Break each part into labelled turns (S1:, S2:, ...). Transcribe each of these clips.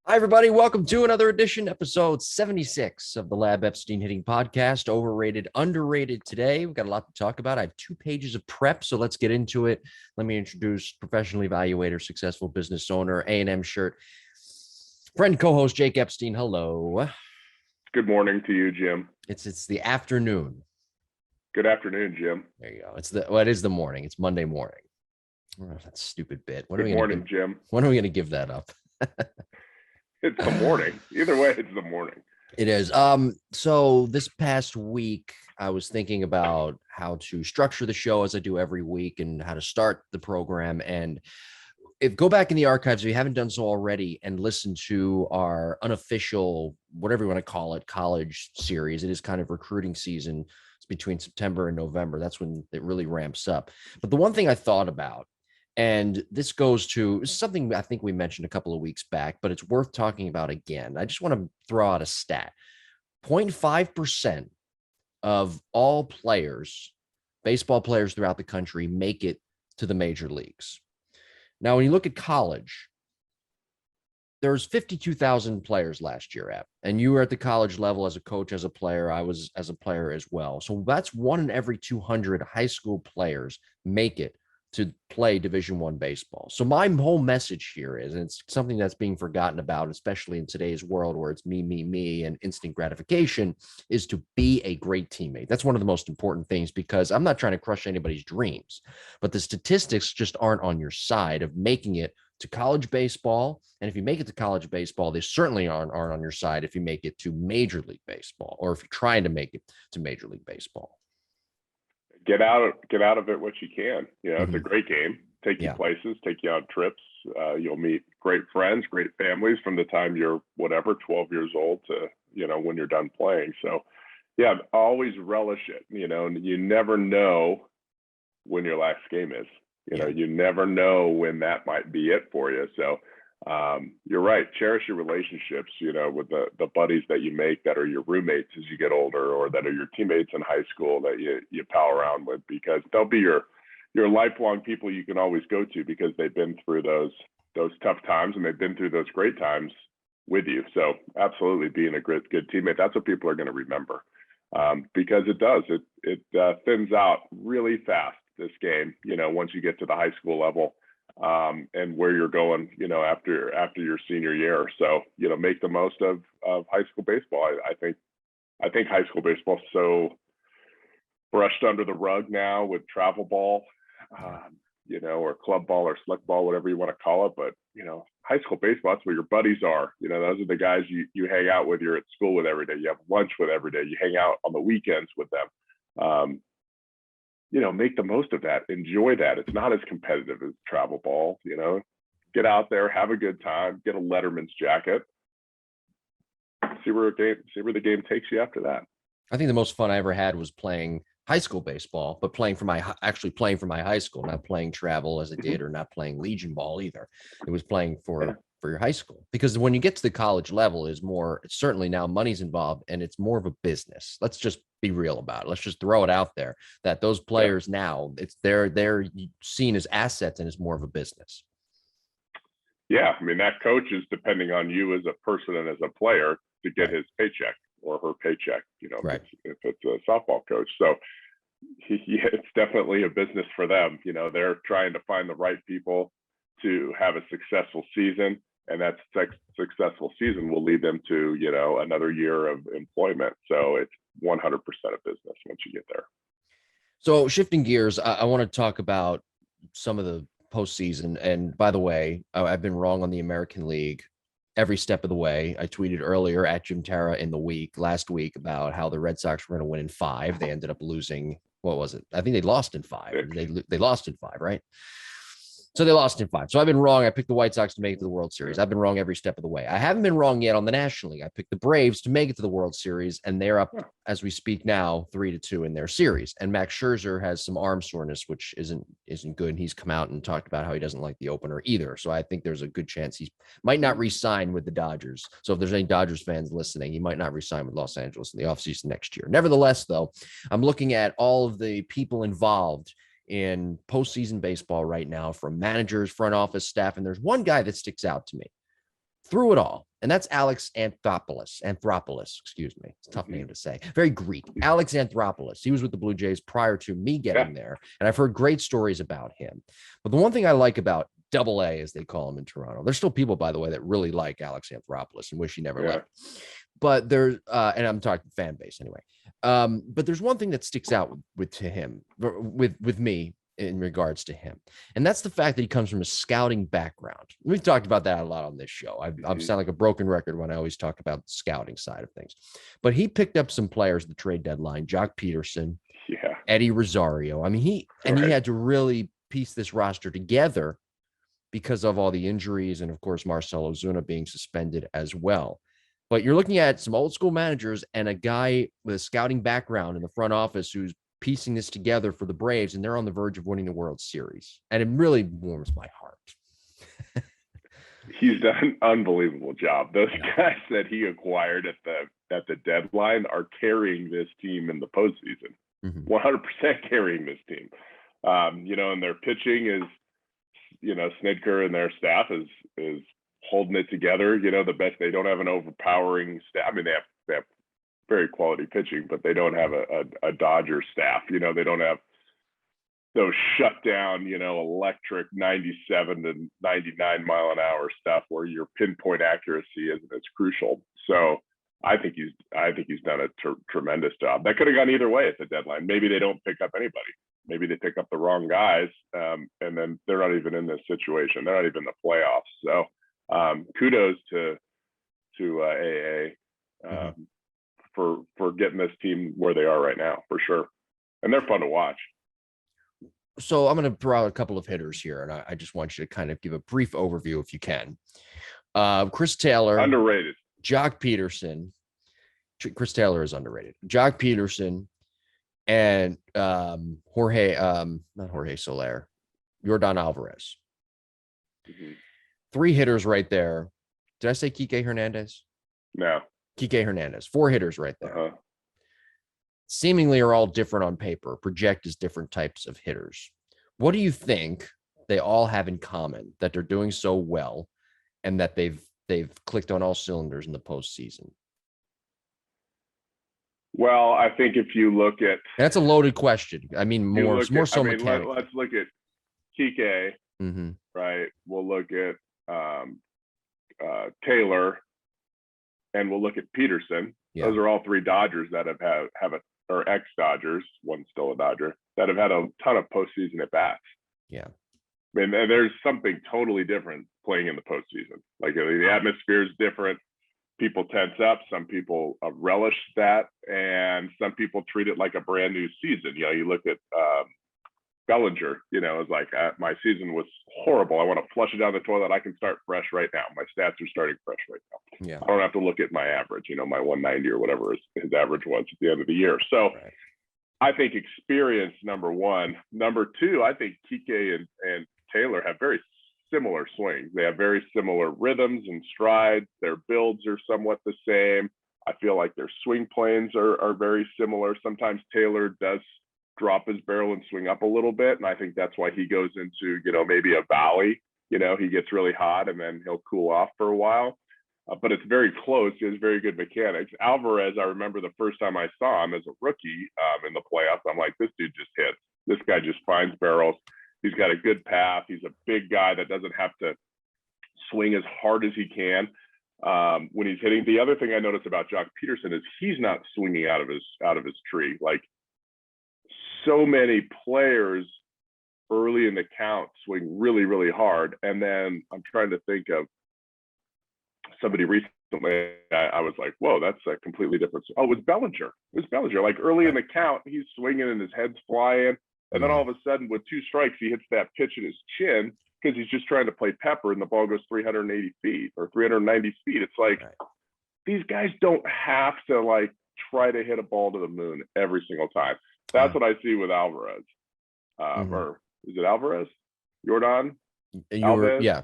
S1: Hi, everybody. Welcome to another edition, episode 76 of the Lab Epstein Hitting Podcast. Overrated, underrated today. We've got a lot to talk about. I have 2 pages of prep, so let's get into it. Let me introduce professional evaluator, successful business owner, A&M shirt, friend, co-host Jake Epstein. Hello.
S2: Good morning to you, Jim.
S1: It's the afternoon.
S2: Good afternoon, Jim.
S1: There you go. It is the morning. It's Monday morning. Oh, that stupid bit.
S2: Good morning, Jim.
S1: When are we going to give that up?
S2: It's the morning. Either way, it's the morning.
S1: It is. So this past week, I was thinking about how to structure the show as I do every week and how to start the program. And go back in the archives, if you haven't done so already, and listen to our unofficial, whatever you want to call it, college series. It is kind of recruiting season. It's between September and November. That's when it really ramps up. But the one thing I thought about, and this goes to something I think we mentioned a couple of weeks back, but it's worth talking about again. I just want to throw out a stat. 0.5% of all players, baseball players throughout the country, make it to the major leagues. Now, when you look at college, there's 52,000 players last year, and you were at the college level as a coach, as a player. I was as a player as well. So that's 1 in every 200 high school players make it to play Division I baseball. So my whole message here is, and it's something that's being forgotten about, especially in today's world where it's me, and instant gratification, is to be a great teammate. That's one of the most important things, because I'm not trying to crush anybody's dreams, but the statistics just aren't on your side of making it to college baseball. And if you make it to college baseball, they certainly aren't on your side if you make it to Major League Baseball, or if you're trying to make it to Major League Baseball.
S2: Get out of it what you can. It's a great game. Take you places, take you on trips. You'll meet great friends, great families from the time you're 12 years old to, when you're done playing. So yeah, always relish it, and you never know when your last game is. You never know when that might be it for you. So you're right. Cherish your relationships, with the buddies that you make that are your roommates as you get older, or that are your teammates in high school that you pal around with, because they'll be your lifelong people you can always go to, because they've been through those tough times and they've been through those great times with you. So absolutely, being a good teammate, that's what people are going to remember, because it thins out really fast, this game, once you get to the high school level. And where you're going, after your senior year. So, make the most of high school baseball. I think high school baseball is so brushed under the rug now with travel ball, or club ball or slick ball, whatever you want to call it. But, high school baseball, that's where your buddies are. Those are the guys you hang out with, you're at school with every day, you have lunch with every day, you hang out on the weekends with them. Make the most of that. Enjoy that. It's not as competitive as travel ball. Get out there, have a good time, get a Letterman's jacket, see where the game takes you after that.
S1: I think the most fun I ever had was playing high school baseball, but playing for my high school, not playing travel as I did, or not playing Legion ball either. It was playing for your high school, because when you get to the college level, it's certainly now money's involved, and it's more of a business. Let's just be real about it. Let's just throw it out there that those players now, they're seen as assets, and it's more of a business.
S2: Yeah, I mean, that coach is depending on you as a person and as a player to get his paycheck or her paycheck, if it's a softball coach. So it's definitely a business for them. They're trying to find the right people to have a successful season, and that successful season will lead them to, another year of employment. So it's 100% a business once you get there.
S1: So shifting gears, I want to talk about some of the postseason. And by the way, I've been wrong on the American League every step of the way. I tweeted earlier at Jim Tara last week about how the Red Sox were going to win in 5. They ended up losing. What was it? I think they lost in 5. They lost in 5, right? So they lost in 5. So I've been wrong. I picked the White Sox to make it to the World Series. I've been wrong every step of the way. I haven't been wrong yet on the National League. I picked the Braves to make it to the World Series, and they're up, as we speak now, 3-2 in their series. And Max Scherzer has some arm soreness, which isn't good. And he's come out and talked about how he doesn't like the opener either. So I think there's a good chance he might not re-sign with the Dodgers. So if there's any Dodgers fans listening, he might not re-sign with Los Angeles in the offseason next year. Nevertheless, though, I'm looking at all of the people involved in postseason baseball right now, from managers, front office staff. And there's one guy that sticks out to me through it all. And that's Alex Anthopoulos, excuse me. It's a tough name to say. Very Greek. Alex Anthopoulos. He was with the Blue Jays prior to me getting there. And I've heard great stories about him. But the one thing I like about Double A, as they call him in Toronto, there's still people, by the way, that really like Alex Anthopoulos and wish he never left. But there's, and I'm talking fan base anyway. But there's one thing that sticks out with me in regards to him. And that's the fact that he comes from a scouting background. We've talked about that a lot on this show. I sound like a broken record when I always talk about the scouting side of things. But he picked up some players at the trade deadline, Jock Peterson, Eddie Rosario. I mean, he had to really piece this roster together because of all the injuries and, of course, Marcell Ozuna being suspended as well. But you're looking at some old school managers and a guy with a scouting background in the front office who's piecing this together for the Braves, and they're on the verge of winning the World Series. And it really warms my heart.
S2: He's done an unbelievable job. Those guys that he acquired at the deadline are carrying this team in the postseason. 100% carrying this team. And their pitching is, Snitker and their staff is holding it together. The best. They don't have an overpowering staff. I mean, they have very quality pitching, but they don't have a Dodger staff. They don't have those shut down, electric 97 to 99 mile an hour stuff where your pinpoint accuracy isn't as crucial. So I think he's done a tremendous job. That could have gone either way at the deadline. Maybe they don't pick up anybody. Maybe they pick up the wrong guys, and then they're not even in this situation. They're not even in the playoffs. So kudos to AA. For getting this team where they are right now, for sure. And they're fun to watch.
S1: So I'm going to throw out a couple of hitters here, and I just want you to kind of give a brief overview if you can. Chris Taylor.
S2: Underrated.
S1: Jock Peterson. Chris Taylor is underrated. Jock Peterson and not Jorge Soler, Yordan Alvarez. 3 hitters right there. Did I say Kike Hernandez?
S2: No.
S1: Kike Hernandez, 4 hitters right there. Seemingly are all different on paper, project as different types of hitters. What do you think they all have in common that they're doing so well and that they've clicked on all cylinders in the postseason?
S2: Well, I think if you look at...
S1: That's a loaded question. I mean, more so mechanical.
S2: Let's look at Kike, right? We'll look at Taylor, and we'll look at Peterson. Those are all 3 Dodgers that have or ex-Dodgers, one's still a Dodger, that have had a ton of postseason at bats.
S1: Yeah.
S2: I mean, there's something totally different playing in the postseason. Like the atmosphere is different. People tense up. Some people relish that, and some people treat it like a brand new season. You look at Bellinger. It's like my season was horrible. I want to flush it down the toilet. I can start fresh right now. My stats are starting fresh right now.
S1: Yeah.
S2: I don't have to look at my average. My 190 or whatever his average was at the end of the year. So I think experience, number one. Number two, I think Kike and Taylor have very similar swings. They have very similar rhythms and strides. Their builds are somewhat the same. I feel like their swing planes are very similar. Sometimes Taylor does drop his barrel and swing up a little bit, and I think that's why he goes into maybe a valley. He gets really hot and then he'll cool off for a while, but it's very close. He has very good mechanics. Alvarez, I remember the first time I saw him as a rookie in the playoffs, I'm like, this dude just hits. This guy just finds barrels. He's got a good path. He's a big guy that doesn't have to swing as hard as he can when he's hitting. The other thing I noticed about Jock Peterson is he's not swinging out of his tree. Like, so many players early in the count swing really, really hard. And then I'm trying to think of somebody recently. I was like, whoa, that's a completely different. Oh, it was Bellinger. Like early in the count, he's swinging and his head's flying. And then all of a sudden with 2 strikes, he hits that pitch in his chin because he's just trying to play pepper and the ball goes 380 feet or 390 feet. It's like, these guys don't have to like try to hit a ball to the moon every single time. That's what I see with Alvarez. Or is it Alvarez? Yordan? Alvarez?
S1: Yeah.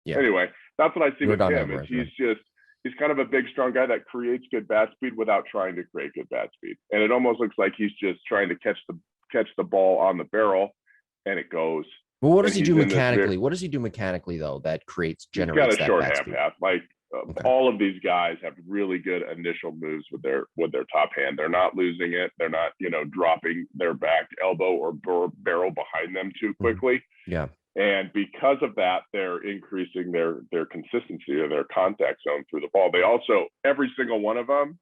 S2: Yeah. Anyway, that's what I see with him.
S1: Alvarez,
S2: he's kind of a big, strong guy that creates good bat speed without trying to create good bat speed. And it almost looks like he's just trying to catch the ball on the barrel, and it goes.
S1: Well, what does he do mechanically? What does he do mechanically though that generates
S2: he's got a
S1: that
S2: short
S1: bat
S2: half
S1: speed?
S2: path. Like
S1: Okay.
S2: All of these guys have really good initial moves with their top hand. They're not losing it. They're not, dropping their back elbow or barrel behind them too quickly.
S1: Yeah.
S2: And because of that, they're increasing their consistency or their contact zone through the ball. They also, every single one of them,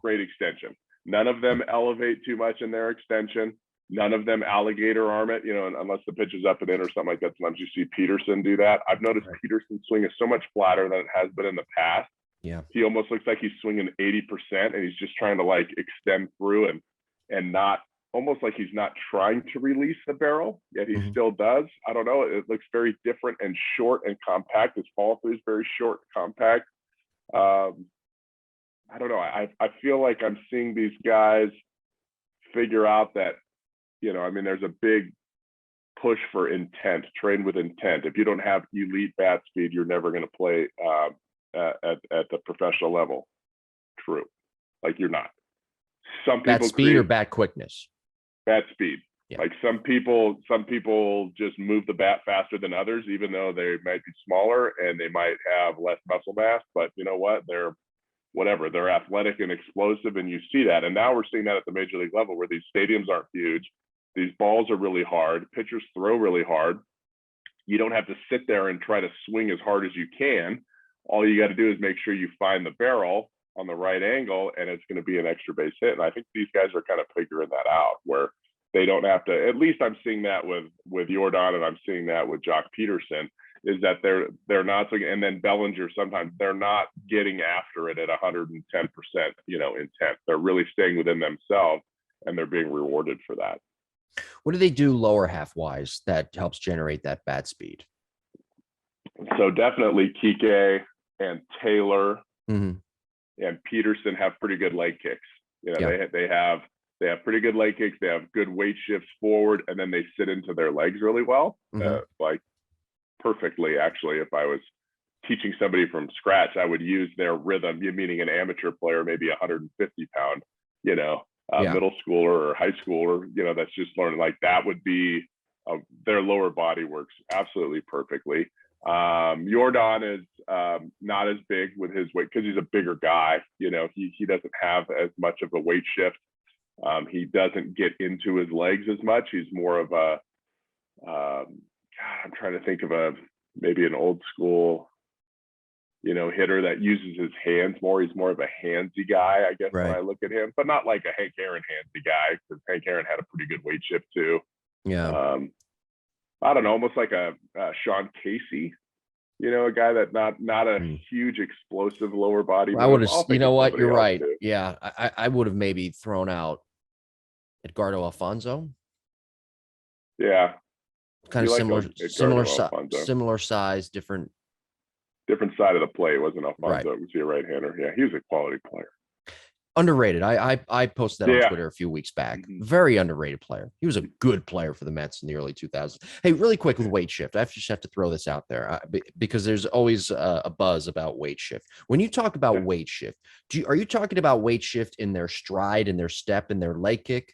S2: great extension. None of them elevate too much in their extension. None of them alligator arm it, unless the pitch is up and in or something like that. Sometimes you see Peterson do that. I've noticed Peterson's swing is so much flatter than it has been in the past.
S1: Yeah.
S2: He almost looks like he's swinging 80% and he's just trying to like extend through and not, almost like he's not trying to release the barrel, yet he still does. I don't know. It looks very different and short and compact. His follow through is very short and compact. I don't know. I feel like I'm seeing these guys figure out that, there's a big push for intent, train with intent. If you don't have elite bat speed, you're never going to play at the professional level. True. Like you're not. Some people
S1: bat speed or bat quickness?
S2: Bat speed.
S1: Yeah.
S2: Like some people just move the bat faster than others, even though they might be smaller and they might have less muscle mass. But you know what? They're athletic and explosive, and you see that. And now we're seeing that at the major league level where these stadiums aren't huge. These balls are really hard. Pitchers throw really hard. You don't have to sit there and try to swing as hard as you can. All you got to do is make sure you find the barrel on the right angle, and it's going to be an extra base hit. And I think these guys are kind of figuring that out where they don't have to. At least I'm seeing that with Jordan, and I'm seeing that with Jock Peterson, is that they're not, and then Bellinger, sometimes they're not getting after it at 110%, intent. They're really staying within themselves, and they're being rewarded for that.
S1: What do they do lower half wise that helps generate that bat speed?
S2: So definitely Kike and Taylor
S1: and
S2: Peterson have pretty good leg kicks. They have pretty good leg kicks. They have good weight shifts forward, and then they sit into their legs really well, like perfectly. Actually, if I was teaching somebody from scratch, I would use their rhythm, meaning an amateur player, maybe 150 pound, middle schooler or high schooler, that's just learning. Like that would be their lower body works absolutely perfectly. Jordan is not as big with his weight because he's a bigger guy. He doesn't have as much of a weight shift. He doesn't get into his legs as much. He's more of a I'm trying to think of maybe an old school hitter that uses his hands more. He's more of a handsy guy, I guess, when I look at him, but not like a Hank Aaron handsy guy, because Hank Aaron had a pretty good weight shift too.
S1: Yeah.
S2: I don't know, almost like a Sean Casey, a guy that not a huge explosive lower body.
S1: I would have, what, you're right. Too. Yeah. I would have maybe thrown out Edgardo Alfonso.
S2: Yeah.
S1: Kind of similar size, different
S2: side of the plate. Wasn't Alfonso? Was he a right-hander? Yeah, he was a quality player.
S1: Underrated. I posted that on Twitter a few weeks back. Very underrated player. He was a good player for the Mets in the early 2000s. Hey, really quick with weight shift. I just have to throw this out there because there's always a buzz about weight shift. When you talk about weight shift, are you talking about weight shift in their stride, in their step, in their leg kick?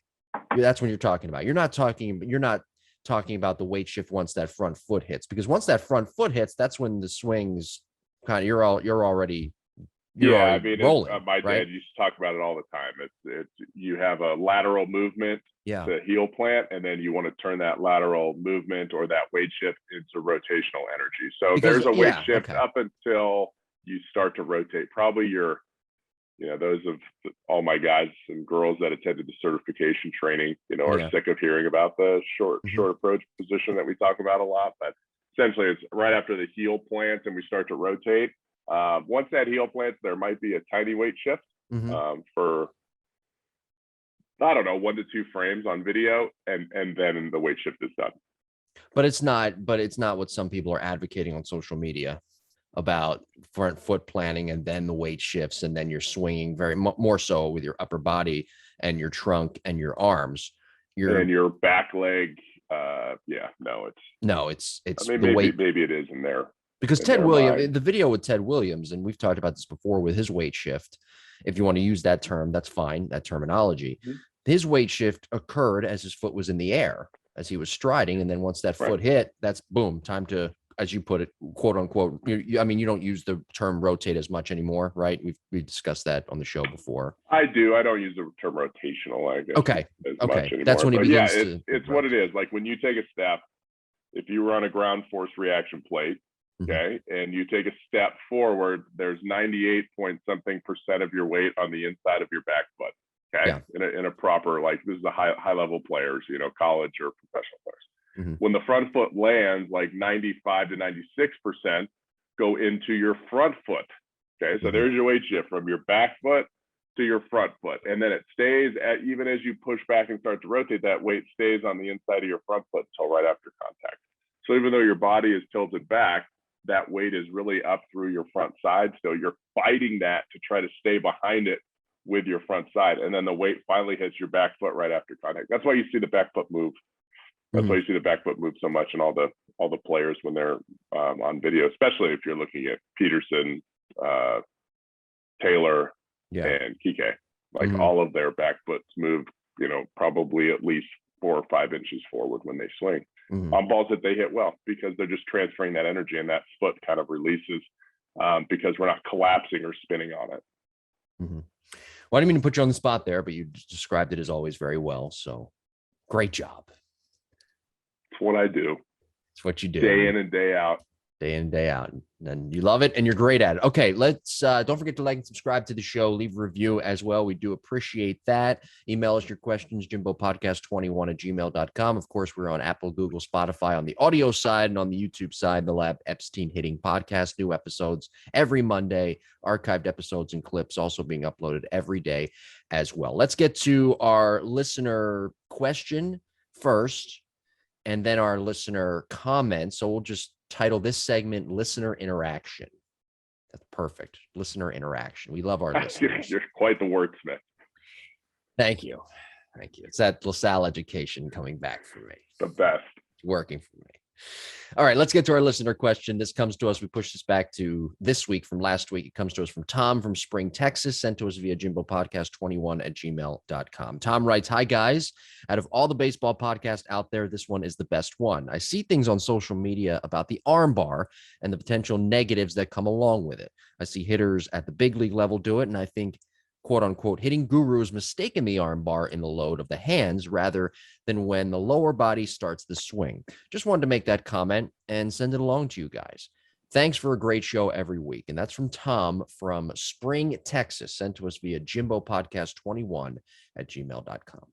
S1: That's when you're talking about. You're not talking about the weight shift once that front foot hits, because once that front foot hits, that's when the swings kind of you're already rolling.
S2: My dad used to talk about it all the time. It's you have a lateral movement to heel plant, and then you want to turn that lateral movement or that weight shift into rotational energy. So there's a weight shift up until you start to rotate. Probably those of all my guys and girls that attended the certification training, are sick of hearing about the short approach position that we talk about a lot. But essentially, it's right after the heel plants and we start to rotate. Once that heel plants, there might be a tiny weight shift for, I don't know, 1 to 2 frames on video, and then the weight shift is done.
S1: But it's not what some people are advocating on social media about front foot planting and then the weight shifts, and then you're swinging very more so with your upper body and your trunk and your arms.
S2: And your back leg.
S1: It's
S2: maybe it is in there.
S1: Because Ted Williams, the video with Ted Williams, and we've talked about this before with his weight shift. If you want to use that term, that's fine, that terminology. His weight shift occurred as his foot was in the air, as he was striding. And then once that foot hit, that's boom, time to as you put it, quote unquote, I mean, you don't use the term rotate as much anymore, right? We discussed that on the show before.
S2: I do. I don't use the term rotational, I guess, as much anymore.
S1: That's when it begins
S2: it's what it is. Like when you take a step, if you run a ground force reaction plate, okay, and you take a step forward, there's 98 point something % of your weight on the inside of your back foot. Okay. In a proper, like, this is a high level players, you know, college or professional players. When the front foot lands, like 95 to 96% go into your front foot. Okay. So there's your weight shift from your back foot to your front foot. And then it stays at, even as you push back and start to rotate, that weight stays on the inside of your front foot until right after contact. So even though your body is tilted back, that weight is really up through your front side. So you're fighting that to try to stay behind it with your front side. And then the weight finally hits your back foot right after contact. That's why you see the back foot move. That's why you see the back foot move so much in all the players when they're on video, especially if you're looking at Peterson, Taylor, and Kike. Like all of their back foots move, you know, probably at least 4 or 5 inches forward when they swing on balls that they hit well, because they're just transferring that energy, and that foot kind of releases because we're not collapsing or spinning on it.
S1: Well, I didn't mean to put you on the spot there, but you described it as always very well. So great job.
S2: It's what I do.
S1: It's what you do.
S2: Day in and day out.
S1: Day in and day out. And you love it and you're great at it. Okay, let's don't forget to like and subscribe to the show. Leave a review as well. We do appreciate that. Email us your questions, jimbopodcast21@gmail.com. Of course, we're on Apple, Google, Spotify on the audio side, and on the YouTube side, the Lab Epstein Hitting Podcast. New episodes every Monday, archived episodes and clips also being uploaded every day as well. Let's get to our listener question first, and then our listener comment. So we'll just title this segment Listener Interaction. That's perfect. Listener interaction. We love our listeners.
S2: You're quite the wordsmith.
S1: Thank you. Thank you. It's that LaSalle education coming back for me.
S2: The best.
S1: It's working for me. All right, let's get to our listener question. This comes to us. We pushed this back to this week from last week. It comes to us from Tom from Spring, Texas, sent to us via jimbopodcast21@gmail.com. Tom writes, "Hi, guys. Out of all the baseball podcasts out there, this one is the best one. I see things on social media about the arm bar and the potential negatives that come along with it. I see hitters at the big league level do it, and I think, quote unquote, hitting gurus mistaken the arm bar in the load of the hands rather than when the lower body starts the swing. Just wanted to make that comment and send it along to you guys. Thanks for a great show every week." And that's from Tom from Spring, Texas, sent to us via jimbopodcast21@gmail.com.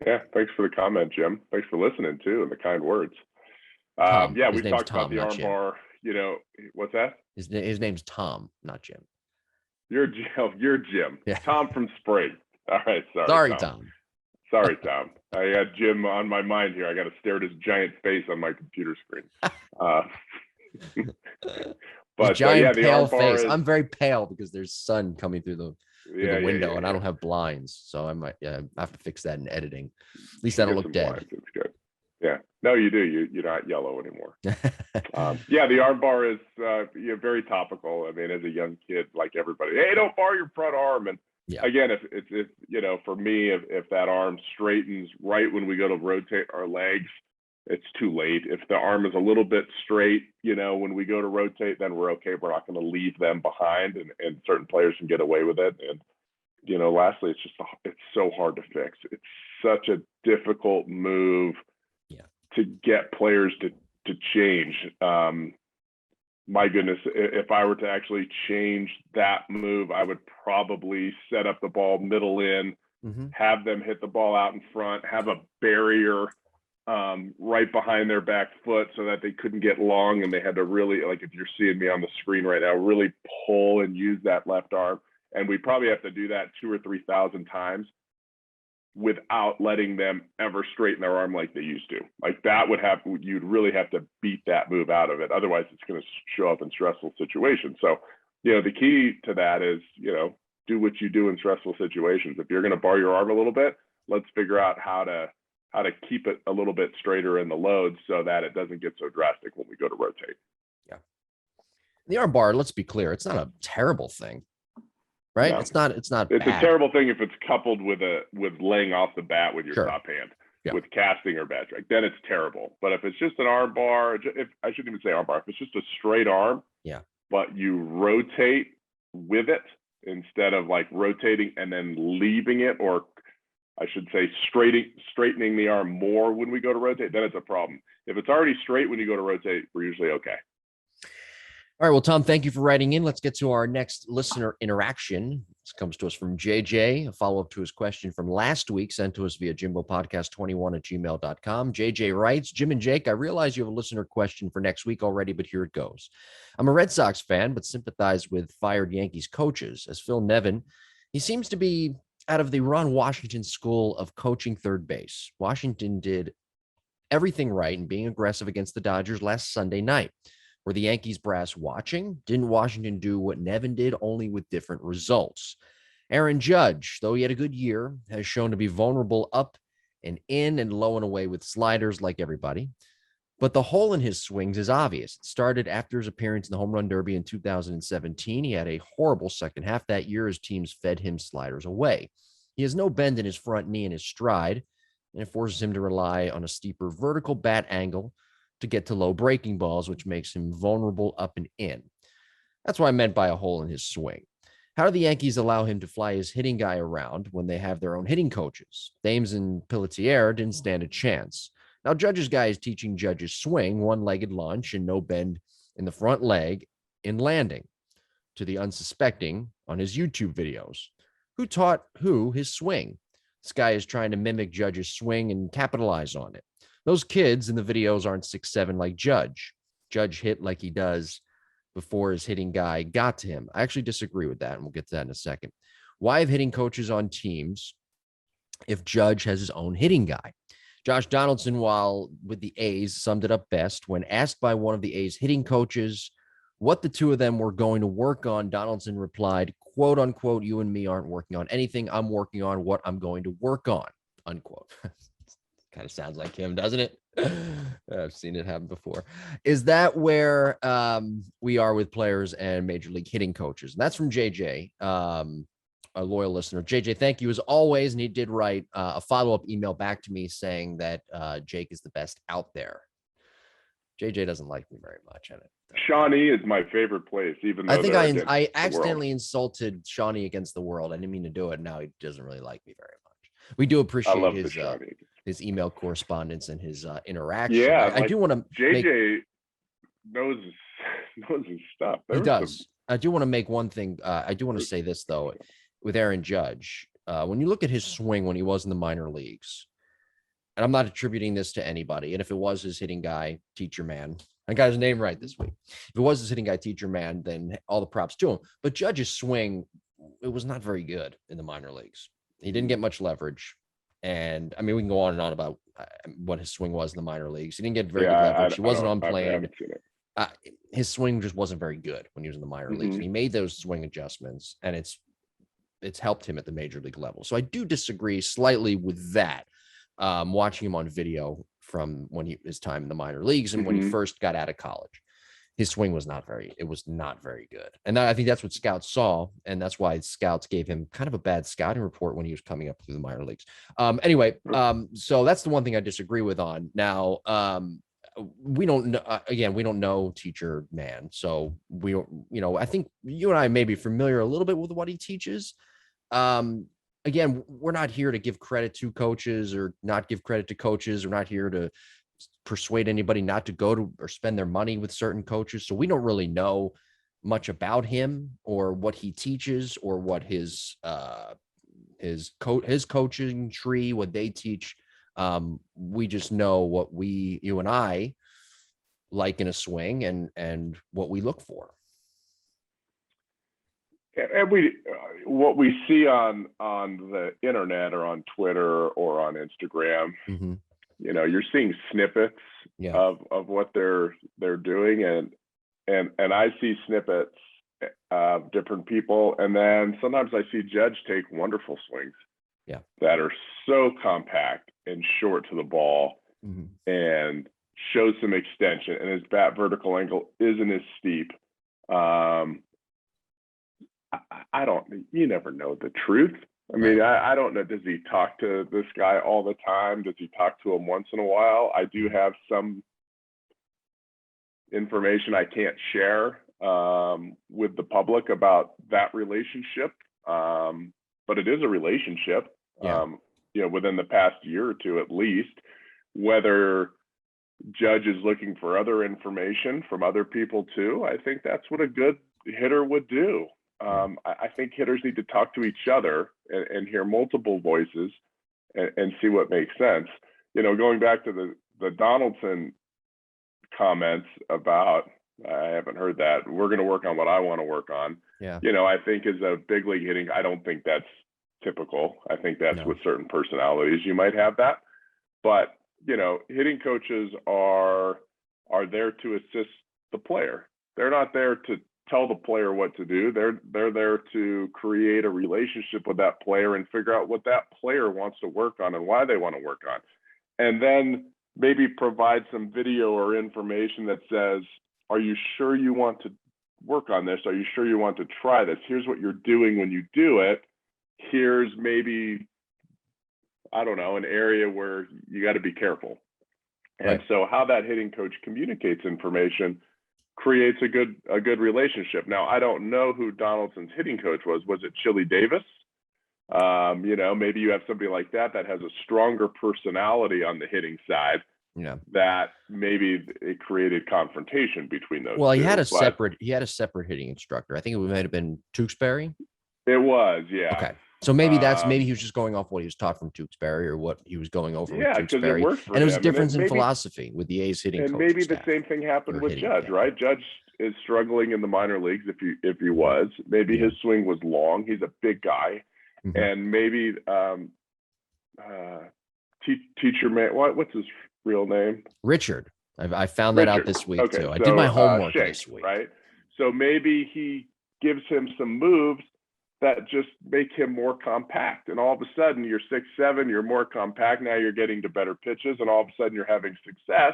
S2: Yeah, thanks for the comment, Jim. Thanks for listening too, and the kind words. Yeah, we talked about the arm bar. You know, what's that?
S1: His name's Tom, not Jim.
S2: You're Jim. Yeah. Tom from Spring. All right.
S1: Sorry, Tom.
S2: Sorry, Tom. I had Jim on my mind here. I got to stare at his giant face on my computer screen. But
S1: giant pale face. I'm very pale because there's sun coming through the window, and I don't have blinds, so I might have to fix that in editing. At least that'll look dead.
S2: It's good. Yeah. No, you do. You're not yellow anymore. Yeah, the arm bar is very topical. I mean, as a young kid, like everybody, hey, don't bar your front arm. And again, if you know, for me, if that arm straightens right when we go to rotate our legs, it's too late. If the arm is a little bit straight, you know, when we go to rotate, then we're okay. We're not going to leave them behind, and certain players can get away with it. And, you know, lastly, it's so hard to fix. It's such a difficult move to get players to change. My goodness, if I were to actually change that move, I would probably set up the ball middle in, have them hit the ball out in front, have a barrier right behind their back foot so that they couldn't get long, and they had to really, like if you're seeing me on the screen right now, really pull and use that left arm. And we probably have to do that 2,000 or 3,000 times without letting them ever straighten their arm like they used to. Like that you'd really have to beat that move out of it. Otherwise it's going to show up in stressful situations. So, you know, the key to that is, you know, do what you do in stressful situations. If you're going to bar your arm a little bit, let's figure out how to keep it a little bit straighter in the load so that it doesn't get so drastic when we go to rotate.
S1: Yeah. The arm bar, let's be clear, it's not a terrible thing. Right? No. It's not
S2: It's bad. A terrible thing if it's coupled with laying off the bat with your top hand.
S1: Yeah.
S2: with casting or bad strike, then it's terrible. But if it's just an arm bar, if I shouldn't even say arm bar, if it's just a straight arm,
S1: yeah,
S2: but you rotate with it instead of like rotating and then leaving it, or I should say straightening the arm more when we go to rotate, then it's a problem. If it's already straight when you go to rotate, we're usually okay.
S1: All right. Well, Tom, thank you for writing in. Let's get to our next listener interaction. This comes to us from JJ, a follow-up to his question from last week, sent to us via jimbopodcast21@gmail.com. JJ writes, Jim and Jake, I realize you have a listener question for next week already, but here it goes. I'm a Red Sox fan, but sympathize with fired Yankees coaches. As Phil Nevin, he seems to be out of the Ron Washington school of coaching third base. Washington did everything right in being aggressive against the Dodgers last Sunday night. Were the Yankees brass watching? Didn't Washington do what Nevin did, only with different results? Aaron Judge, though he had a good year, has shown to be vulnerable up and in and low and away with sliders like everybody. But the hole in his swings is obvious. It started after his appearance in the Home Run Derby in 2017. He had a horrible second half that year as teams fed him sliders away. He has no bend in his front knee and his stride, and it forces him to rely on a steeper vertical bat angle to get to low breaking balls, which makes him vulnerable up and in. That's what I meant by a hole in his swing. How do the Yankees allow him to fly his hitting guy around when they have their own hitting coaches? Thames and Pelletier didn't stand a chance. Now, Judge's guy is teaching Judge's swing, one-legged lunge and no bend in the front leg in landing to the unsuspecting on his YouTube videos. Who taught who his swing? This guy is trying to mimic Judge's swing and capitalize on it. Those kids in the videos aren't 6'7" like Judge. Judge hit like he does before his hitting guy got to him. I actually disagree with that, and we'll get to that in a second. Why have hitting coaches on teams if Judge has his own hitting guy? Josh Donaldson, while with the A's, summed it up best when asked by one of the A's hitting coaches what the two of them were going to work on. Donaldson replied, quote unquote, you and me aren't working on anything. I'm working on what I'm going to work on, unquote. Kind of sounds like him, doesn't it? I've seen it happen before. Is that where we are with players and major league hitting coaches? And that's from JJ, a loyal listener. JJ, thank you as always. And he did write a follow-up email back to me saying that Jake is the best out there. JJ doesn't like me very much.
S2: Shawnee is my favorite place, even though
S1: I think I accidentally
S2: world.
S1: insulted Shawnee against the world. I didn't mean to do it. Now he doesn't really like me very much. We do appreciate his email correspondence and his interaction.
S2: Yeah,
S1: I do want to.
S2: JJ knows his stuff.
S1: He does. I do want to make one thing. I do want to say this though, with Aaron Judge, when you look at his swing when he was in the minor leagues, and I'm not attributing this to anybody. And if it was his hitting guy, teacher man, I got his name right this week. If it was his hitting guy, teacher man, then all the props to him. But Judge's swing, it was not very good in the minor leagues. He didn't get much leverage. And I mean, we can go on and on about what his swing was in the minor leagues. He didn't get very good leverage. He wasn't on plane. His swing just wasn't very good when he was in the minor leagues. And he made those swing adjustments, and it's helped him at the major league level. So I do disagree slightly with that. Watching him on video from his time in the minor leagues and when he first got out of college, his swing was not very good. And I think that's what scouts saw. And that's why scouts gave him kind of a bad scouting report when he was coming up through the minor leagues. So that's the one thing I disagree with on. Now, we don't know, again, we don't know teacher man. So I think you and I may be familiar a little bit with what he teaches. Again, we're not here to give credit to coaches or not give credit to coaches. We're not here to persuade anybody not to go to or spend their money with certain coaches. So we don't really know much about him or what he teaches or what his coaching tree, what they teach. We just know what you and I like in a swing and what we look for.
S2: And what we see on the internet or on Twitter or on Instagram, you're seeing snippets of what they're doing, and I see snippets of different people, and then sometimes I see Judge take wonderful swings that are so compact and short to the ball and show some extension, and his bat vertical angle isn't as steep. You never know the truth. I mean, I don't know. Does he talk to this guy all the time? Does he talk to him once in a while? I do have some information I can't share with the public about that relationship, but it is a relationship. Within the past year or two at least, whether Judge is looking for other information from other people too, I think that's what a good hitter would do. I think hitters need to talk to each other and hear multiple voices and see what makes sense. Going back to the Donaldson comments about, I haven't heard that. We're going to work on what I want to work on. I think as a big league hitting, I don't think that's typical. I think that's with certain personalities you might have that. But hitting coaches are there to assist the player. They're not there to tell the player what to do. They're there to create a relationship with that player and figure out what that player wants to work on and why they want to work on. And then maybe provide some video or information that says, are you sure you want to work on this? Are you sure you want to try this? Here's what you're doing when you do it. Here's maybe, I don't know, an area where you got to be careful. And so how that hitting coach communicates information creates a good relationship. Now, I don't know who Donaldson's hitting coach was. Was it Chili Davis? Maybe you have somebody like that has a stronger personality on the hitting side. That maybe it created confrontation between those.
S1: Well, he had a separate hitting instructor. I think it might have been Tewksbury.
S2: It was, yeah.
S1: Okay. So maybe he was just going off what he was taught from Tewksbury or what he was going over with Tewksbury. And it was a difference in philosophy with the A's hitting coach.
S2: And maybe the same thing happened with Judge, right? Judge is struggling in the minor leagues if he was. Maybe his swing was long. He's a big guy. And maybe teacher man, what's his real name?
S1: Richard. I found that out this week too. I did my homework this week.
S2: Right. So maybe he gives him some moves that just make him more compact. And all of a sudden you're 6'7", you're more compact. Now you're getting to better pitches and all of a sudden you're having success.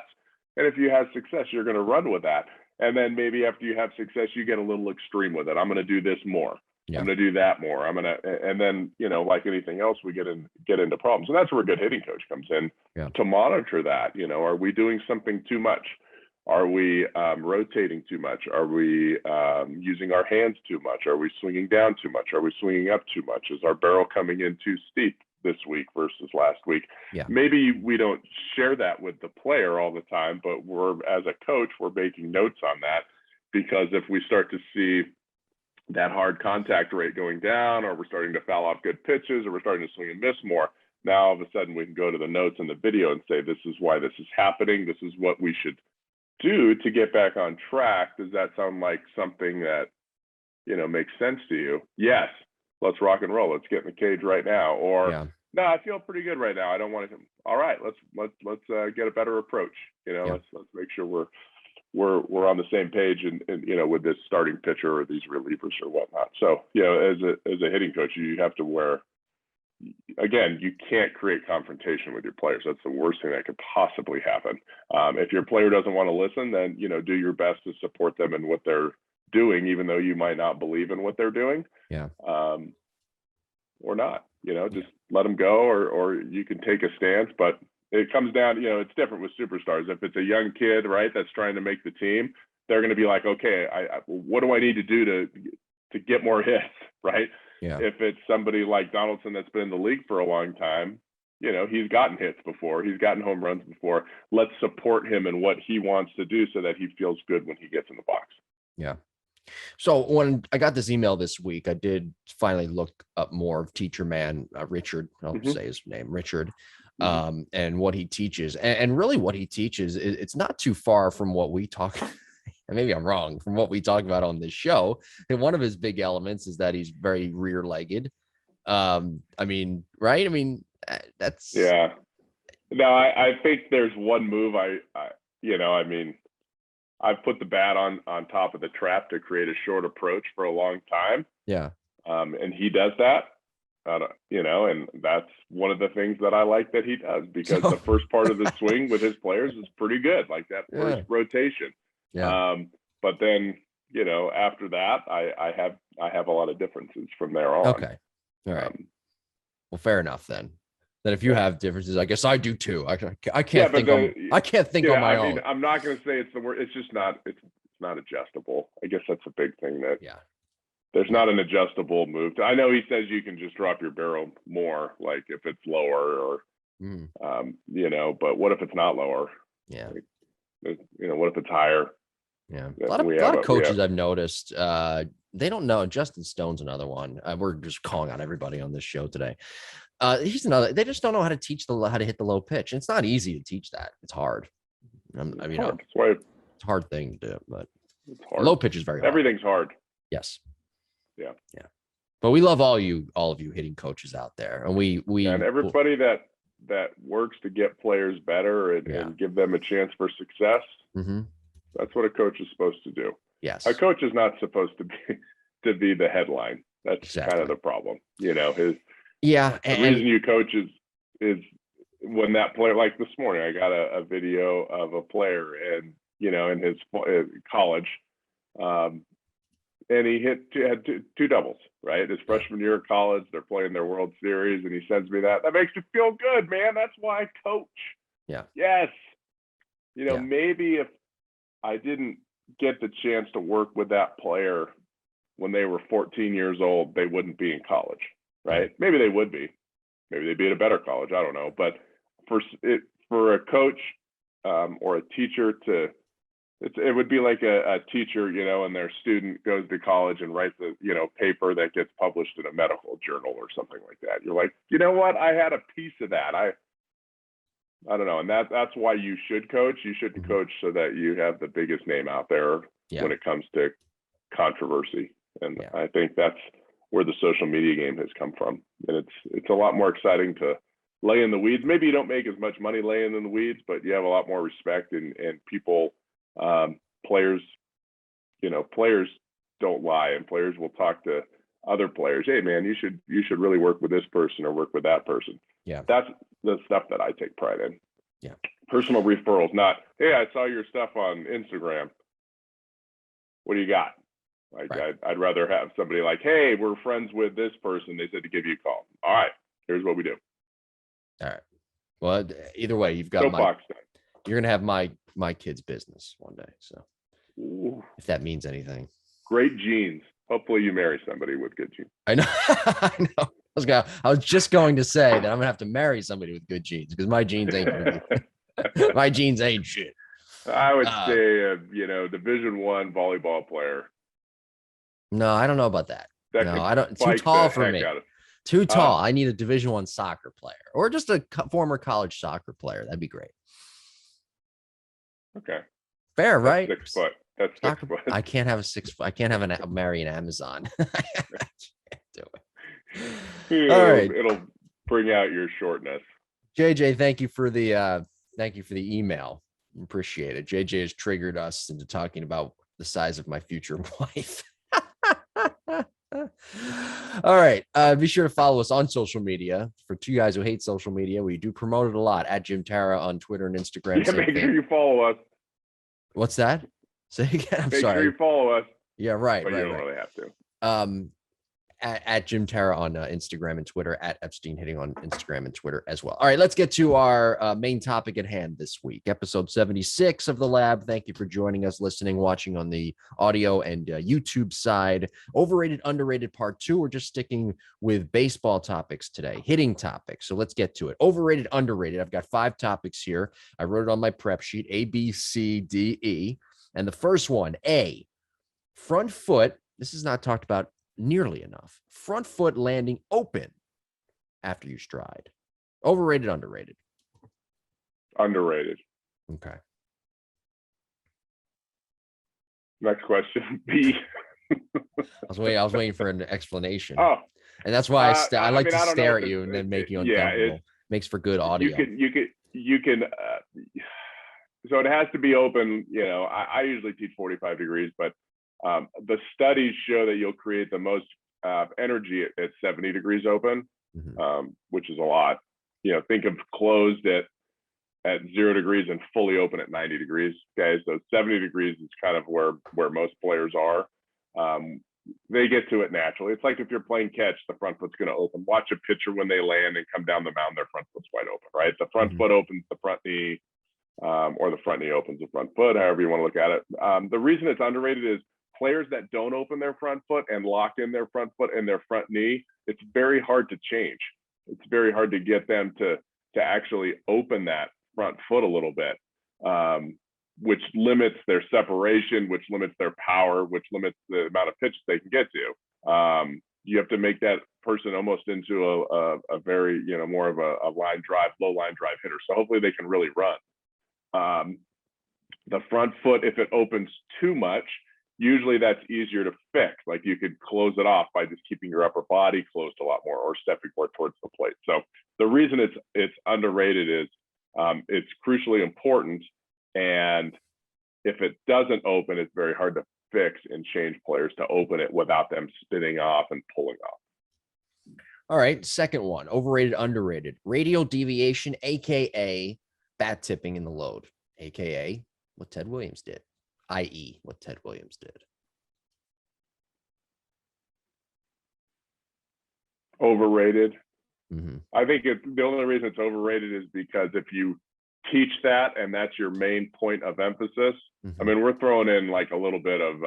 S2: And if you have success, you're going to run with that. And then maybe after you have success, you get a little extreme with it. I'm going to do this more. I'm going to do that more. And then, like anything else, we get into problems. And that's where a good hitting coach comes in to monitor that. Are we doing something too much? Are we rotating too much? Are we using our hands too much? Are we swinging down too much? Are we swinging up too much? Is our barrel coming in too steep this week versus last week? Maybe we don't share that with the player all the time, but as a coach, we're making notes on that, because if we start to see that hard contact rate going down, or we're starting to foul off good pitches, or we're starting to swing and miss more, now all of a sudden we can go to the notes in the video and say, this is why this is happening. This is what we should do to get back on track. Does that sound like something that, makes sense to you? Yes, let's rock and roll. Let's get in the cage right now. Or no, I feel pretty good right now. I don't want to. All right, let's get a better approach. Let's make sure we're on the same page and with this starting pitcher or these relievers or whatnot. So as a hitting coach, you have to wear. Again, you can't create confrontation with your players. That's the worst thing that could possibly happen. If your player doesn't want to listen, then do your best to support them in what they're doing, even though you might not believe in what they're doing. Or not. Just let them go, or you can take a stance. But it comes down, it's different with superstars. If it's a young kid, right, that's trying to make the team, they're going to be like, okay, what do I need to do to get more hits, right? If it's somebody like Donaldson that's been in the league for a long time, he's gotten hits before, he's gotten home runs before. Let's support him in what he wants to do so that he feels good when he gets in the box.
S1: So when I got this email this week, I did finally look up more of teacher man Richard. I'll say his name, Richard, and what he teaches. And really what he teaches, it's not too far from what we talk. And maybe I'm wrong, from what we talk about on this show. And one of his big elements is that he's very rear-legged. Right? That's
S2: No, I think there's one move I've put the bat on top of the trap to create a short approach for a long time. And he does that. And that's one of the things that I like that he does, because the first part of the swing with his players is pretty good, like that first rotation. But then, after that, I have a lot of differences from there on.
S1: Okay. All right. Well, fair enough then. Then if you have differences, I guess I do too. I can't
S2: Yeah,
S1: think on I can't think on my own.
S2: I'm not going to say it's the word. It's just not. It's not adjustable. I guess that's a big thing that.
S1: Yeah.
S2: There's not an adjustable move. I know he says you can just drop your barrel more, like if it's lower or, but what if it's not lower?
S1: Yeah.
S2: Like, what if it's higher?
S1: Yeah. A lot of coaches I've noticed, they don't know. Justin Stone's another one. We're just calling out everybody on this show today. He's another. They just don't know how to teach how to hit the low pitch. And it's not easy to teach that. It's hard.
S2: It's a
S1: hard thing to do, but
S2: it's hard.
S1: Low pitch is very hard.
S2: Everything's hard.
S1: Yes.
S2: Yeah.
S1: But we love all of you hitting coaches out there, and we
S2: and everybody that works to get players better and give them a chance for success.
S1: Mm-hmm.
S2: That's what a coach is supposed to do.
S1: Yes.
S2: A coach is not supposed to be the headline. That's kind of the problem. The reason you coach is when that player, like this morning, I got a video of a player and in his college, and he had two doubles, right? His freshman year of college, they're playing their World Series, and he sends me that. That makes me feel good, man. That's why I coach.
S1: Yeah.
S2: Yes. Maybe if I didn't get the chance to work with that player when they were 14 years old, they wouldn't be in college, right? Maybe they would be. Maybe they'd be at a better college. I don't know. But for a coach or a teacher it would be like a teacher, and their student goes to college and writes a, paper that gets published in a medical journal or something like that. You're like, you know what? I had a piece of that. I don't know. And that's why you should coach. You should coach so that you have the biggest name out there when it comes to controversy. And I think that's where the social media game has come from. And it's a lot more exciting to lay in the weeds. Maybe you don't make as much money laying in the weeds, but you have a lot more respect and people, players don't lie, and players will talk to other players. Hey man, you should really work with this person or work with that person.
S1: Yeah.
S2: That's the stuff that I take pride in.
S1: Yeah.
S2: Personal referrals, not, hey, I saw your stuff on Instagram. What do you got? I'd rather have somebody like, hey, we're friends with this person. They said to give you a call. All right, here's what we do.
S1: All right. Well, either way, you've got you're gonna have my kid's business one day. So if that means anything.
S2: Great genes. Hopefully you marry somebody with good genes.
S1: I know. I know. I was just going to say that I'm gonna have to marry somebody with good genes because my genes ain't my genes ain't shit.
S2: I would say Division I volleyball player.
S1: No, I don't know about that. No, I don't. Too tall for me. Too tall. I need a Division I soccer player or just a former college soccer player. That'd be great.
S2: Okay.
S1: Fair, right?
S2: 6 foot. That's 6 foot.
S1: I can't have I can't have marry an Amazon. I can't do it. All right.
S2: It'll bring out your shortness.
S1: JJ, thank you for the email. Appreciate it. JJ has triggered us into talking about the size of my future wife. All right. Be sure to follow us on social media. For two guys who hate social media, we do promote it a lot at Jim Tara on Twitter and Instagram.
S2: Yeah, make sure you follow us.
S1: What's that? Say again. I'm
S2: sorry.
S1: Make
S2: sure you follow us.
S1: Yeah, right.
S2: But
S1: right,
S2: you don't
S1: right.
S2: really have to.
S1: At Jim Tara on Instagram and Twitter, at Epstein hitting on Instagram and Twitter as well. All right, let's get to our main topic at hand this week, episode 76 of The Lab. Thank you for joining us, listening, watching on the audio and YouTube side. Overrated, underrated part 2. We're just sticking with baseball topics today, hitting topics. So let's get to it. Overrated, underrated. I've got 5 topics here. I wrote it on my prep sheet, A, B, C, D, E. And the first one, A, front foot. This is not talked about nearly enough. Front foot landing open after you stride. Overrated, underrated?
S2: Underrated.
S1: Okay.
S2: Next question. B.
S1: I was waiting for an explanation.
S2: Oh.
S1: And that's why I like to stare at you and then make you uncomfortable. Yeah, makes for good audio.
S2: You can so it has to be open. I usually teach 45 degrees, but the studies show that you'll create the most energy at 70 degrees open, which is a lot. Think of closed at 0 degrees and fully open at 90 degrees. Okay, so 70 degrees is kind of where most players are. they get to it naturally. It's like if you're playing catch, the front foot's going to open. Watch a pitcher when they land and come down the mound, their front foot's wide open, right? The front foot opens the front knee, or the front knee opens the front foot, however you want to look at it. The reason it's underrated is players that don't open their front foot and lock in their front foot and their front knee, it's very hard to change. It's very hard to get them to actually open that front foot a little bit, which limits their separation, which limits their power, which limits the amount of pitches they can get to. You have to make that person almost into a very, more of a line drive, low line drive hitter. So hopefully they can really run. The front foot, if it opens too much, usually that's easier to fix. Like you could close it off by just keeping your upper body closed a lot more or stepping more towards the plate. So the reason it's underrated is it's crucially important. And if it doesn't open, it's very hard to fix and change players to open it without them spinning off and pulling off.
S1: All right. Second one, overrated, underrated. Radial deviation, AKA bat tipping in the load, AKA what Ted Williams did, i.e. what Ted Williams did.
S2: Overrated. I think the only reason it's overrated is because if you teach that and that's your main point of emphasis, I mean, we're throwing in like a little bit of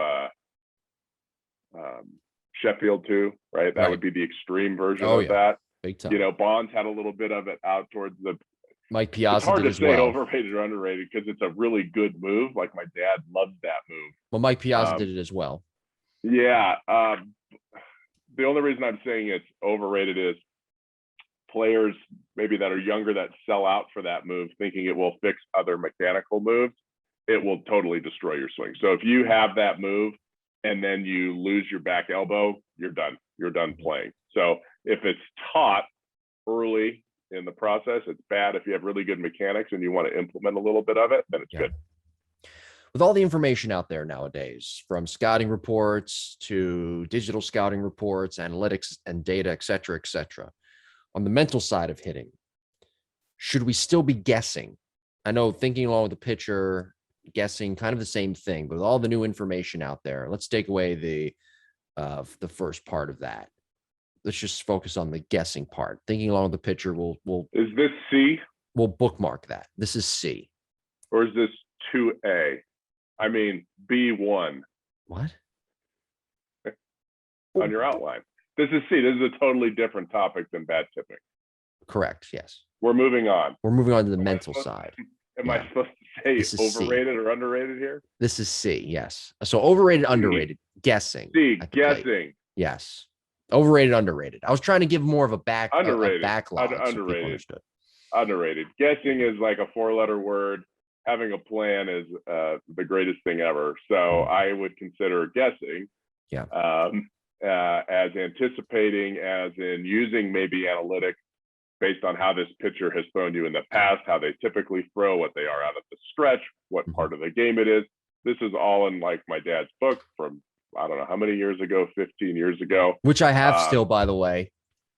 S2: Sheffield too, right? That would be the extreme version of that.
S1: Big time.
S2: Bonds had a little bit of it out towards the
S1: Mike Piazza.
S2: It's hard
S1: did
S2: to
S1: as
S2: say
S1: well.
S2: Overrated or underrated because it's a really good move. Like my dad loved that move.
S1: Well, Mike Piazza did it as well.
S2: Yeah. The only reason I'm saying it's overrated is players maybe that are younger that sell out for that move thinking it will fix other mechanical moves. It will totally destroy your swing. So if you have that move and then you lose your back elbow, you're done. You're done playing. So if it's taught early in the process, it's bad. If you have really good mechanics and you want to implement a little bit of it, then it's good.
S1: With all the information out there nowadays, from scouting reports to digital scouting reports, analytics and data, et cetera, on the mental side of hitting, should we still be guessing? I know thinking along with the pitcher, guessing, kind of the same thing, but with all the new information out there, let's take away the first part of that. Let's just focus on the guessing part. Thinking along with the pitcher, we'll
S2: Is this C?
S1: We'll bookmark that. This is C.
S2: Or is this 2A? I mean, B1.
S1: What?
S2: On your outline. This is C. This is a totally different topic than bat tipping.
S1: Correct. Yes.
S2: We're moving on.
S1: We're moving on to the mental side.
S2: Am I supposed to say overrated or underrated here?
S1: This is C. Yes. So overrated, underrated, guessing.
S2: C, guessing.
S1: Yes. Overrated, underrated. I was trying to give more of a backlog.
S2: Underrated. Underrated. Guessing is like a 4-letter word. Having a plan is the greatest thing ever. So I would consider guessing as anticipating, as in using maybe analytics based on how this pitcher has thrown you in the past, how they typically throw, what they are out of the stretch, what part of the game it is. This is all in like my dad's book from, I don't know how many years ago, 15 years ago.
S1: Which I have still, by the way.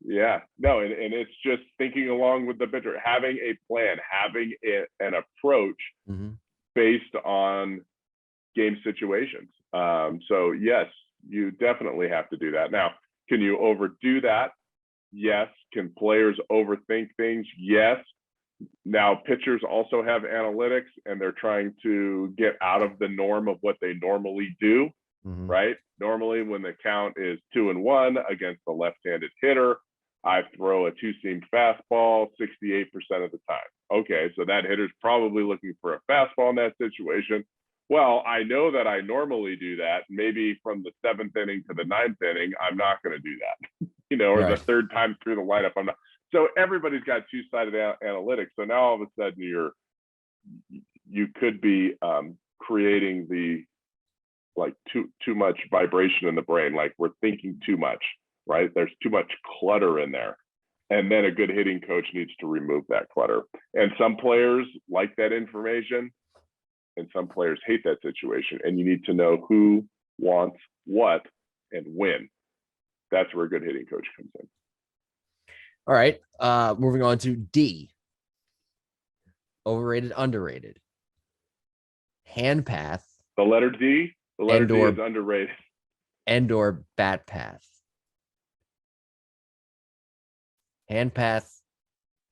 S2: Yeah, no, and it's just thinking along with the pitcher, having a plan, having an approach based on game situations. So yes, you definitely have to do that. Now, can you overdo that? Yes. Can players overthink things? Yes. Now, pitchers also have analytics and they're trying to get out of the norm of what they normally do, right? Normally, when the count is 2-1 against a left-handed hitter, I throw a 2-seam fastball 68% of the time. Okay, so that hitter's probably looking for a fastball in that situation. Well, I know that I normally do that. Maybe from the 7th inning to the 9th inning, I'm not going to do that. Or the third time through the lineup, I'm not. So everybody's got two-sided analytics. So now all of a sudden you could be creating the too much vibration in the brain. Like we're thinking too much, right? There's too much clutter in there. And then a good hitting coach needs to remove that clutter. And some players like that information and some players hate that situation. And you need to know who wants what and when. That's where a good hitting coach comes in.
S1: All right. Moving on to D. Overrated, underrated. Hand path.
S2: The letter D? The letter D is underrated.
S1: and or bat path. Hand path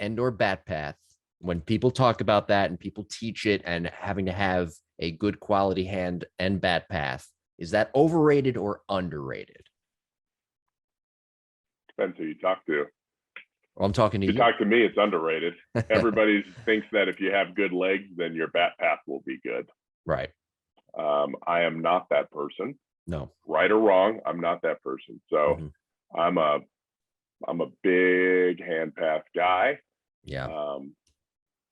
S1: and or bat path. When people talk about that and people teach it and having to have a good quality hand and bat path, is that overrated or underrated?
S2: Depends who you talk to.
S1: Well, I'm talking to you.
S2: If you talk to me, it's underrated. Everybody thinks that if you have good legs, then your bat path will be good.
S1: Right.
S2: I am not that person.
S1: No.
S2: Right or wrong, I'm not that person. So I'm a big hand path guy.
S1: Yeah.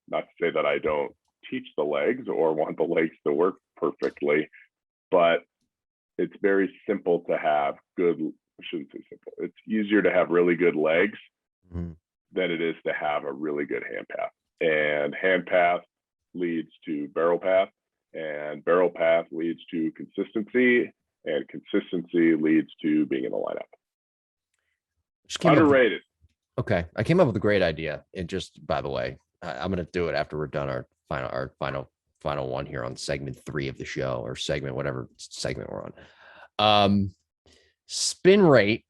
S2: Not to say that I don't teach the legs or want the legs to work perfectly, but it's very simple to have good. I shouldn't say simple. It's easier to have really good legs than it is to have a really good hand path. And hand path leads to barrel path, and barrel path leads to consistency, and consistency leads to being in the lineup. Underrated.
S1: Okay. I came up with a great idea. And just, by the way, I'm going to do it after we're done our final one here on segment 3 of the show, or segment, whatever segment we're on. Spin rate.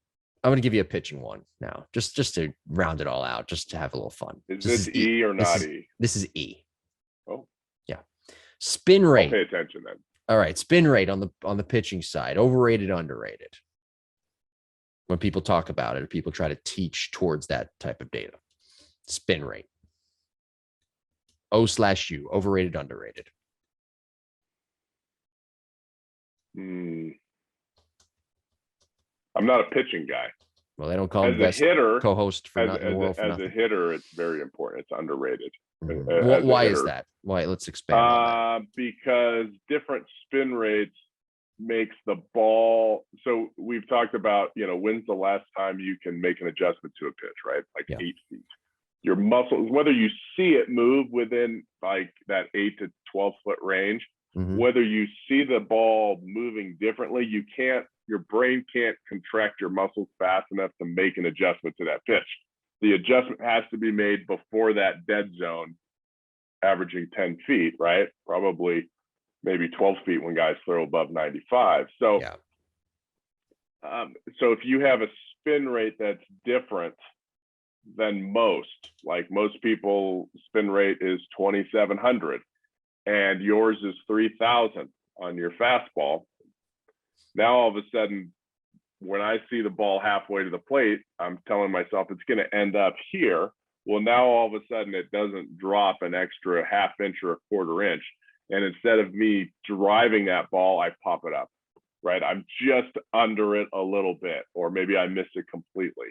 S1: I'm going to give you a pitching one now, just to round it all out, just to have a little fun.
S2: Is this E or not E?
S1: This is E.
S2: Oh,
S1: yeah. Spin rate.
S2: I'll pay attention then.
S1: All right. Spin rate on the pitching side, overrated, underrated. When people talk about it, or people try to teach towards that type of data. Spin rate. O/U, overrated, underrated.
S2: I'm not a pitching guy.
S1: Well, they don't call him
S2: best hitter,
S1: co-host for nothing.
S2: As a hitter, it's very important. It's underrated.
S1: Why is that? Why? Let's expand on that.
S2: Because different spin rates makes the ball. So we've talked about, when's the last time you can make an adjustment to a pitch, right? Like 8 feet. Your muscles, whether you see it move within like that 8 to 12 foot range, whether you see the ball moving differently, your brain can't contract your muscles fast enough to make an adjustment to that pitch. The adjustment has to be made before that dead zone, averaging 10 feet, right? Probably maybe 12 feet when guys throw above 95. So, so if you have a spin rate that's different than most, like most people spin rate is 2,700 and yours is 3,000 on your fastball. Now, all of a sudden, when I see the ball halfway to the plate, I'm telling myself it's going to end up here. Well, now all of a sudden it doesn't drop an extra half inch or a quarter inch. And instead of me driving that ball, I pop it up, right? I'm just under it a little bit, or maybe I miss it completely.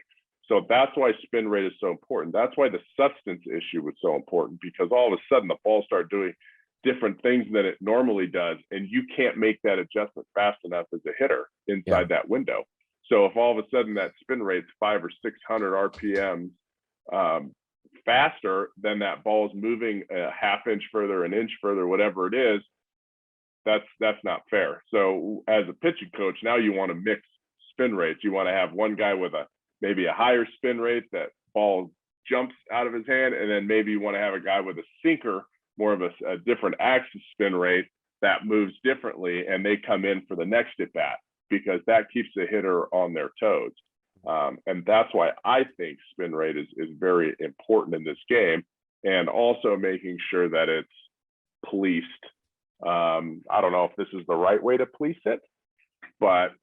S2: So that's why spin rate is so important. That's why the substance issue was so important, because all of a sudden the ball started doing different things than it normally does, and you can't make that adjustment fast enough as a hitter inside that window. So if all of a sudden that spin rate's 500 or 600 RPMs faster, then that ball is moving a half inch further, an inch further, whatever it is, that's not fair. So as a pitching coach, now you want to mix spin rates. You want to have one guy with maybe a higher spin rate, that ball jumps out of his hand, and then maybe you want to have a guy with a sinker, more of a different axis spin rate that moves differently, and they come in for the next at bat, because that keeps the hitter on their toes. And that's why I think spin rate is very important in this game, and also making sure that it's policed. I don't know if this is the right way to police it, but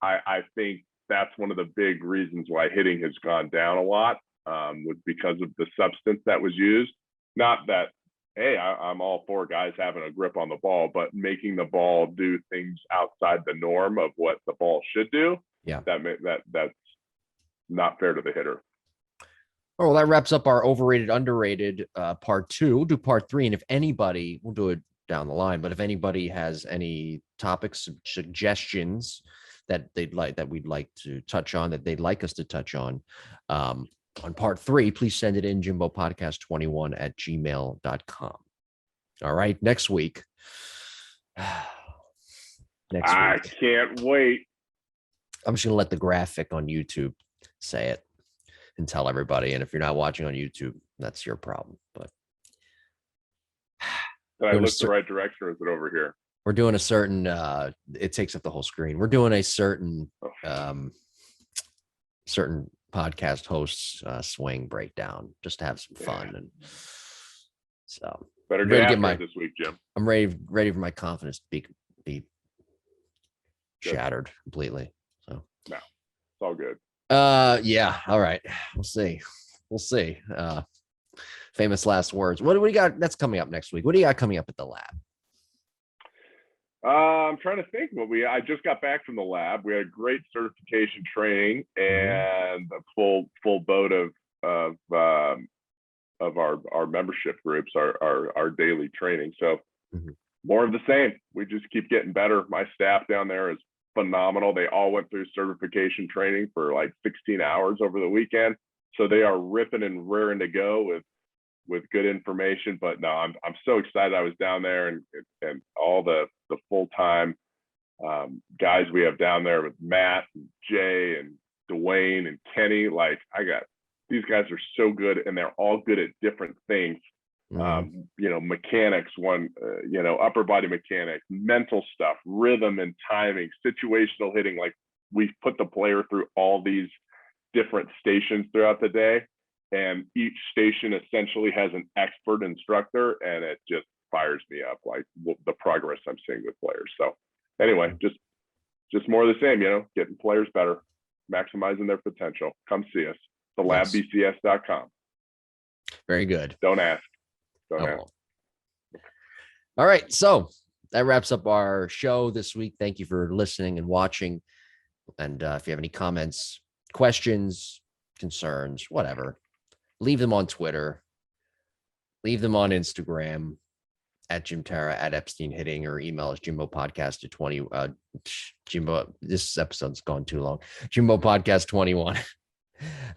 S2: I think that's one of the big reasons why hitting has gone down a lot, was because of the substance that was used. Not that, hey, I'm all for guys having a grip on the ball, but making the ball do things outside the norm of what the ball should do.
S1: Yeah,
S2: that's not fair to the hitter.
S1: Oh, well, that wraps up our overrated, underrated part 2. We'll do part 3, and if anybody, we'll do it down the line. But if anybody has any topics, suggestions that we'd like to touch on, that they'd like us to touch on part 3, please send it in, jimbopodcast21@gmail.com. All right, next week.
S2: I can't wait.
S1: I'm just gonna let the graphic on YouTube say it and tell everybody. And if you're not watching on YouTube, that's your problem. But
S2: did I look the right direction, or is it over here?
S1: We're doing a certain it takes up the whole screen. We're doing a certain certain podcast hosts swing breakdown just to have some fun. And so
S2: better get after it this week, Jim.
S1: I'm ready for my confidence to be shattered completely. So
S2: no, it's all good.
S1: Yeah, all right. We'll see. Famous last words. What do we got that's coming up next week? What do you got coming up at the lab?
S2: I'm trying to think. I just got back from the lab. We had great certification training and a full boat of our membership groups, our daily training. So more of the same. We just keep getting better. My staff down there is phenomenal. They all went through certification training for like 16 hours over the weekend. So they are ripping and rearing to go with good information. But no, I'm so excited. I was down there and all the full-time guys we have down there with Matt and Jay and Dwayne and Kenny. Like these guys are so good, and they're all good at different things. Mechanics, upper body mechanics, mental stuff, rhythm and timing, situational hitting. Like we've put the player through all these different stations throughout the day, and each station essentially has an expert instructor, and it just fires me up, like the progress I'm seeing with players. So anyway, just more of the same, getting players better, maximizing their potential. Come see us, thelabbcs.com.
S1: Very good.
S2: Don't ask.
S1: All right, so that wraps up our show this week. Thank you for listening and watching. And if you have any comments, questions, concerns, whatever, leave them on Twitter, leave them on Instagram at Jim Tara, at Epstein Hitting, or email us jimbopodcast@20. Jimbo, this episode's gone too long. jimbopodcast21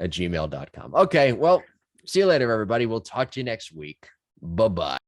S1: at gmail.com. Okay, well, see you later, everybody. We'll talk to you next week. Bye-bye.